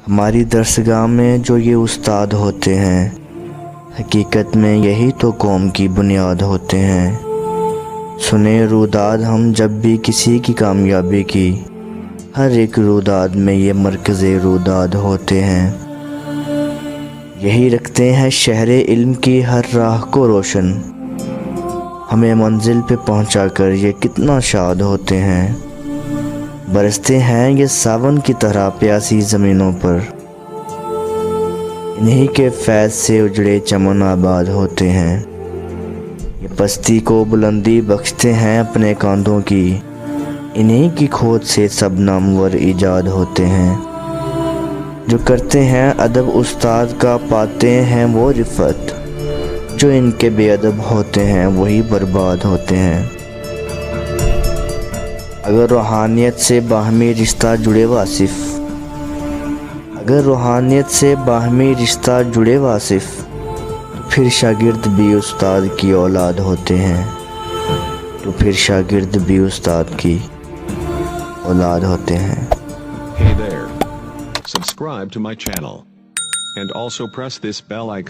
ہماری درسگاہ میں جو یہ استاد ہوتے ہیں، حقیقت میں یہی تو قوم کی بنیاد ہوتے ہیں۔ سنیں روداد ہم جب بھی کسی کی کامیابی کی، ہر ایک روداد میں یہ مرکز روداد ہوتے ہیں۔ یہی رکھتے ہیں شہر علم کی ہر راہ کو روشن، ہمیں منزل پہ پہنچا کر یہ کتنا شاد ہوتے ہیں۔ برستے ہیں یہ ساون کی طرح پیاسی زمینوں پر، انہی کے فیض سے اجڑے چمن آباد ہوتے ہیں۔ یہ پستی کو بلندی بخشتے ہیں اپنے کاندھوں کی، انہی کی کھوج سے سب نامور ایجاد ہوتے ہیں۔ جو کرتے ہیں ادب استاد کا پاتے ہیں وہ رفعت، جو ان کے بے ادب ہوتے ہیں وہی برباد ہوتے ہیں۔ اگر روحانیت سے باہمی رشتہ جڑے واصف، اگر روحانیت سے باہمی رشتہ جڑے واصف، تو پھر شاگرد بھی استاد کی اولاد ہوتے ہیں، تو پھر شاگرد بھی استاد کی اولاد ہوتے ہیں۔ Hey there. Subscribe to my channel. And also press this bell icon.